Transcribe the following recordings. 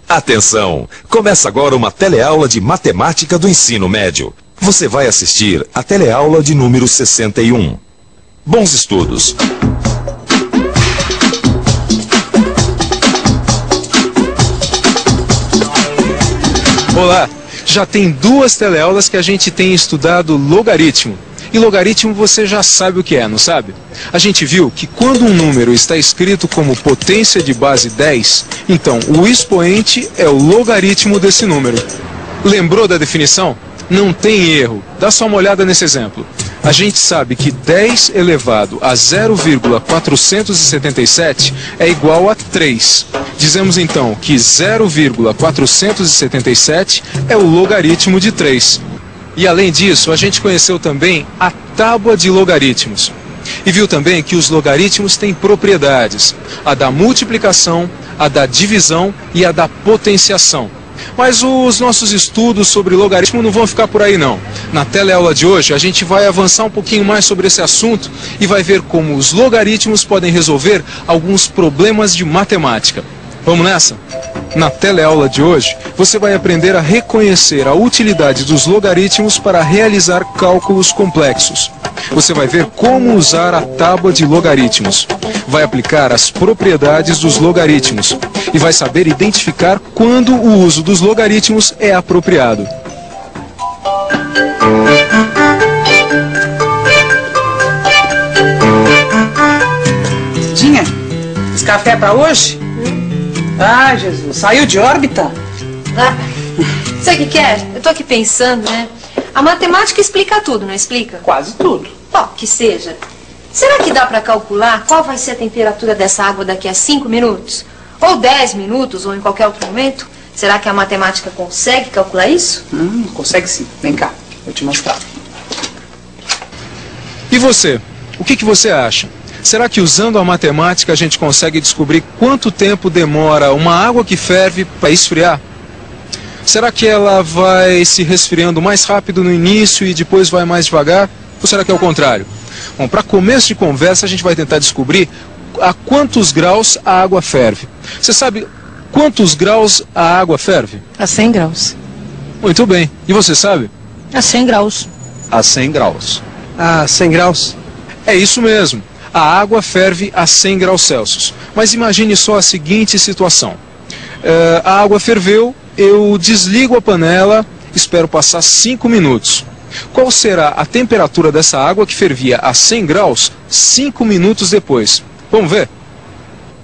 Atenção! Começa agora uma teleaula de matemática do ensino médio. Você vai assistir a teleaula de número 61. Bons estudos! Olá! Já tem 2 teleaulas que a gente tem estudado logaritmo. E logaritmo você já sabe o que é, não sabe? A gente viu que quando um número está escrito como potência de base 10, então o expoente é o logaritmo desse número. Lembrou da definição? Não tem erro. Dá só uma olhada nesse exemplo. A gente sabe que 10 elevado a 0,477 é igual a 3. Dizemos então que 0,477 é o logaritmo de 3. E além disso, a gente conheceu também a tábua de logaritmos. E viu também que os logaritmos têm propriedades, a da multiplicação, a da divisão e a da potenciação. Mas os nossos estudos sobre logaritmo não vão ficar por aí não. Na teleaula de hoje a gente vai avançar um pouquinho mais sobre esse assunto e vai ver como os logaritmos podem resolver alguns problemas de matemática. Vamos nessa? Na teleaula de hoje, você vai aprender a reconhecer a utilidade dos logaritmos para realizar cálculos complexos. Você vai ver como usar a tábua de logaritmos. Vai aplicar as propriedades dos logaritmos. E vai saber identificar quando o uso dos logaritmos é apropriado. Dinha, esse café é pra hoje? Ah, Jesus, saiu de órbita? Ah, sabe o que é? Eu tô aqui pensando, né? A matemática explica tudo, não explica? Quase tudo. Bom, que seja. Será que dá pra calcular qual vai ser a temperatura dessa água daqui a 5 minutos? Ou 10 minutos, ou em qualquer outro momento? Será que a matemática consegue calcular isso? Consegue sim. Vem cá, vou te mostrar. E você? O que você acha? Será que usando a matemática a gente consegue descobrir quanto tempo demora uma água que ferve para esfriar? Será que ela vai se resfriando mais rápido no início e depois vai mais devagar? Ou será que é o contrário? Bom, para começo de conversa a gente vai tentar descobrir a quantos graus a água ferve. Você sabe quantos graus a água ferve? A 100 graus. Muito bem. E você sabe? A 100 graus. A 100 graus. A 100 graus? É isso mesmo. A água ferve a 100 graus Celsius. Mas imagine só a seguinte situação. A água ferveu, eu desligo a panela, espero passar 5 minutos. Qual será a temperatura dessa água que fervia a 100 graus 5 minutos depois? Vamos ver?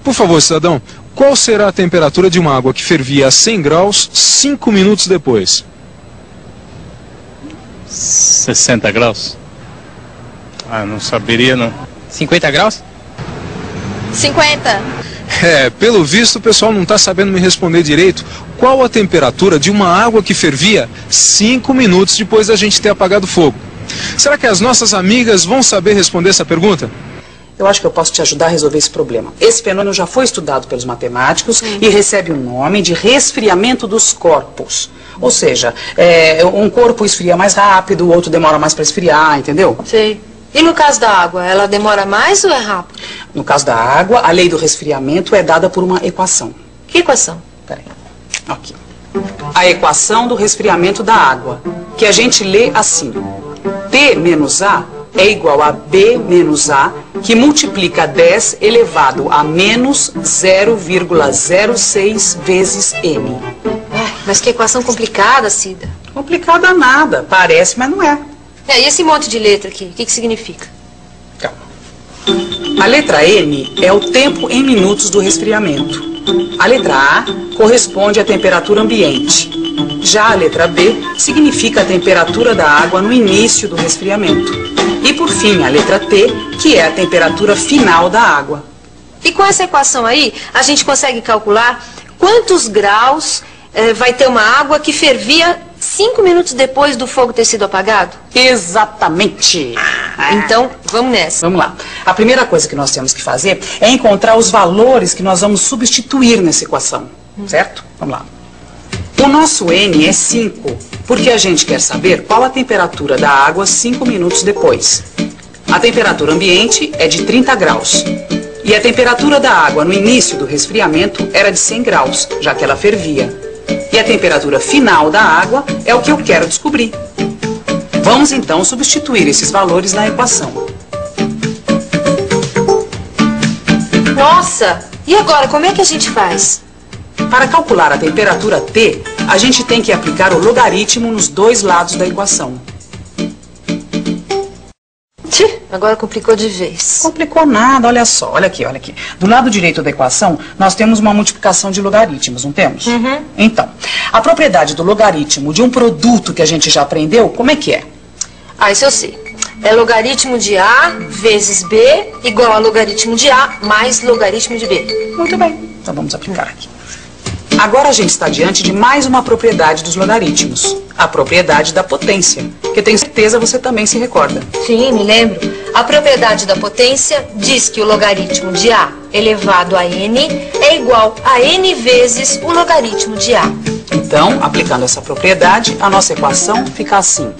Por favor, cidadão, qual será a temperatura de uma água que fervia a 100 graus 5 minutos depois? 60 graus? Ah, não saberia não. 50 graus? 50. Pelo visto o pessoal não está sabendo me responder direito. Qual a temperatura de uma água que fervia 5 minutos depois da gente ter apagado o fogo? Será que as nossas amigas vão saber responder essa pergunta? Eu acho que eu posso te ajudar a resolver esse problema. Esse fenômeno já foi estudado pelos matemáticos e recebe o nome de resfriamento dos corpos. Ou seja, um corpo esfria mais rápido, o outro demora mais para esfriar, entendeu? Sei. E no caso da água, ela demora mais ou é rápido? No caso da água, a lei do resfriamento é dada por uma equação. Que equação? Peraí. Aqui. A equação do resfriamento da água, que a gente lê assim. P menos A é igual a B menos A, que multiplica 10 elevado a menos 0,06 vezes M. Mas que equação complicada, Cida. Complicada nada. Parece, mas não é. E esse monte de letra aqui, o que significa? Calma. A letra M é o tempo em minutos do resfriamento. A letra A corresponde à temperatura ambiente. Já a letra B significa a temperatura da água no início do resfriamento. E por fim, a letra T, que é a temperatura final da água. E com essa equação aí, a gente consegue calcular quantos graus vai ter uma água que fervia 5 minutos depois do fogo ter sido apagado? Exatamente. Então, vamos nessa. Vamos lá. A primeira coisa que nós temos que fazer é encontrar os valores que nós vamos substituir nessa equação. Certo? Vamos lá. O nosso N é 5, Porque a gente quer saber qual a temperatura da água 5 minutos depois. A temperatura ambiente é de 30 graus. E a temperatura da água no início do resfriamento era de 100 graus, já que ela fervia. E a temperatura final da água é o que eu quero descobrir. Vamos então substituir esses valores na equação. Nossa! E agora, como é que a gente faz? Para calcular a temperatura T, a gente tem que aplicar o logaritmo nos dois lados da equação. Agora complicou de vez. Complicou nada, olha só, olha aqui, olha aqui. Do lado direito da equação, nós temos uma multiplicação de logaritmos, não temos? Uhum. Então, a propriedade do logaritmo de um produto que a gente já aprendeu, como é que é? Ah, isso eu sei. É logaritmo de A vezes B igual a logaritmo de A mais logaritmo de B. Muito bem, então vamos aplicar aqui. Agora a gente está diante de mais uma propriedade dos logaritmos, a propriedade da potência, que eu tenho certeza você também se recorda. Sim, me lembro. A propriedade da potência diz que o logaritmo de A elevado a N é igual a N vezes o logaritmo de A. Então, aplicando essa propriedade, a nossa equação fica assim.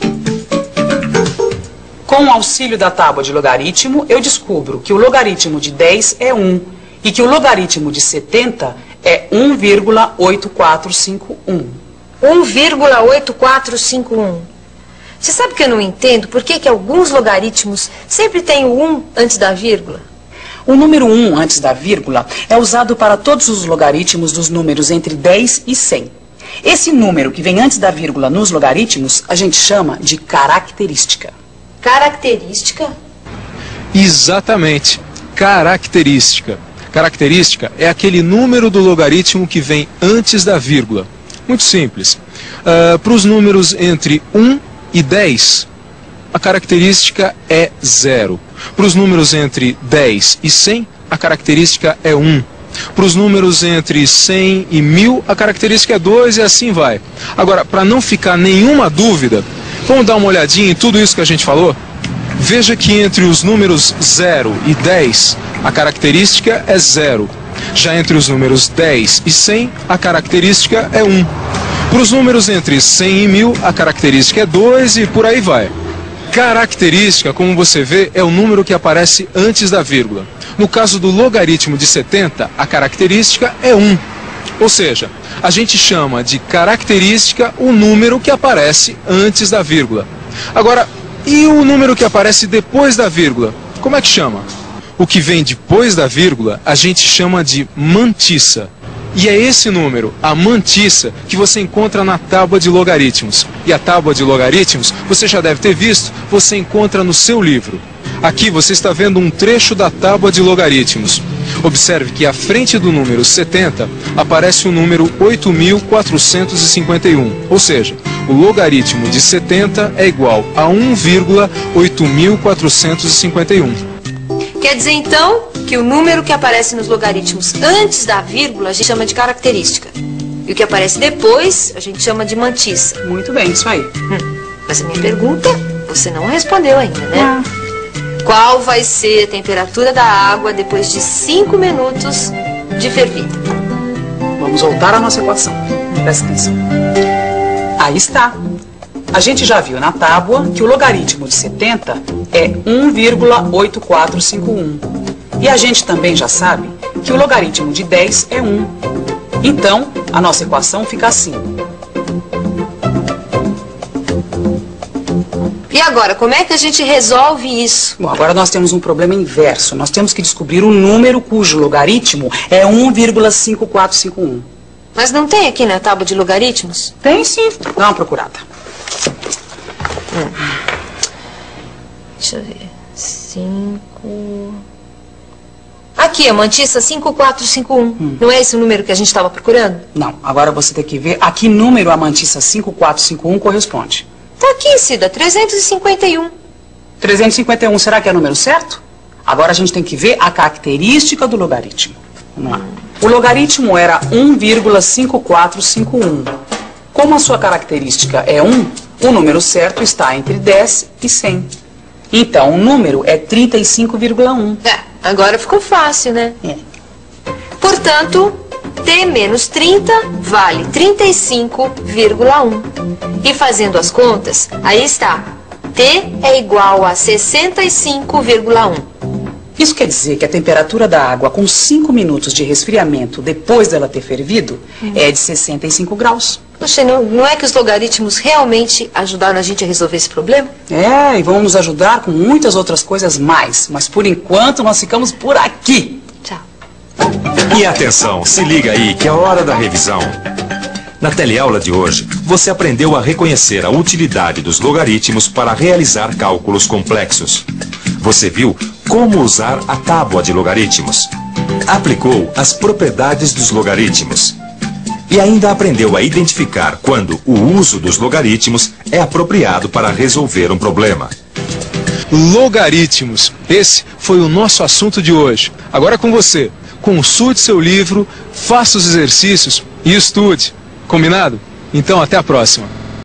Com o auxílio da tábua de logaritmo, eu descubro que o logaritmo de 10 é 1 e que o logaritmo de 70 é 1,8451. 1,8451. Você sabe que eu não entendo por que alguns logaritmos sempre têm o 1 antes da vírgula? O número 1 antes da vírgula é usado para todos os logaritmos dos números entre 10 e 100. Esse número que vem antes da vírgula nos logaritmos, a gente chama de característica. Característica? Exatamente, característica. Característica é aquele número do logaritmo que vem antes da vírgula. Muito simples. Para os números entre 1 e 10, a característica é 0. Para os números entre 10 e 100, a característica é 1. Para os números entre 100 e 1000, a característica é 2 e assim vai. Agora, para não ficar nenhuma dúvida, vamos dar uma olhadinha em tudo isso que a gente falou? Veja que entre os números 0 e 10, a característica é 0. Já entre os números 10 e 100, a característica é 1. Para os números entre 100 e 1000, a característica é 2 e por aí vai. Característica, como você vê, é o número que aparece antes da vírgula. No caso do logaritmo de 70, a característica é 1. Ou seja, a gente chama de característica o número que aparece antes da vírgula. Agora, e o número que aparece depois da vírgula? Como é que chama? O que vem depois da vírgula, a gente chama de mantissa. E é esse número, a mantissa, que você encontra na tábua de logaritmos. E a tábua de logaritmos, você já deve ter visto, você encontra no seu livro. Aqui você está vendo um trecho da tábua de logaritmos. Observe que à frente do número 70 aparece o número 8.451, ou seja, o logaritmo de 70 é igual a 1,8451. Quer dizer, então, que o número que aparece nos logaritmos antes da vírgula a gente chama de característica. E o que aparece depois a gente chama de mantissa. Muito bem, isso aí. Mas a minha pergunta, você não respondeu ainda, né? Qual vai ser a temperatura da água depois de 5 minutos de fervida? Vamos voltar à nossa equação. Presta atenção. Aí está. A gente já viu na tábua que o logaritmo de 70 é 1,8451. E a gente também já sabe que o logaritmo de 10 é 1. Então, a nossa equação fica assim. E agora, como é que a gente resolve isso? Bom, agora nós temos um problema inverso. Nós temos que descobrir um número cujo logaritmo é 1,5451. Mas não tem aqui na tábua de logaritmos? Tem sim. Dá uma procurada. Deixa eu ver. 5... Aqui, a mantissa 5451. Não é esse o número que a gente estava procurando? Não, agora você tem que ver a que número a mantissa 5451 corresponde. Tá aqui, Cida, 351. 351, será que é o número certo? Agora a gente tem que ver a característica do logaritmo. Vamos lá. O logaritmo era 1,5451. Como a sua característica é 1, o número certo está entre 10 e 100. Então, o número é 35,1. Agora ficou fácil, né? É. Portanto, T menos 30 vale 35,1. E fazendo as contas, aí está. T é igual a 65,1. Isso quer dizer que a temperatura da água com 5 minutos de resfriamento depois dela ter fervido é de 65 graus. Poxa, não é que os logaritmos realmente ajudaram a gente a resolver esse problema? É, e vão nos ajudar com muitas outras coisas mais. Mas por enquanto nós ficamos por aqui. Tchau. E atenção, se liga aí que é a hora da revisão. Na teleaula de hoje, você aprendeu a reconhecer a utilidade dos logaritmos para realizar cálculos complexos. Você viu como usar a tábua de logaritmos. Aplicou as propriedades dos logaritmos. E ainda aprendeu a identificar quando o uso dos logaritmos é apropriado para resolver um problema. Logaritmos. Esse foi o nosso assunto de hoje. Agora com você. Consulte seu livro, faça os exercícios e estude. Combinado? Então até a próxima.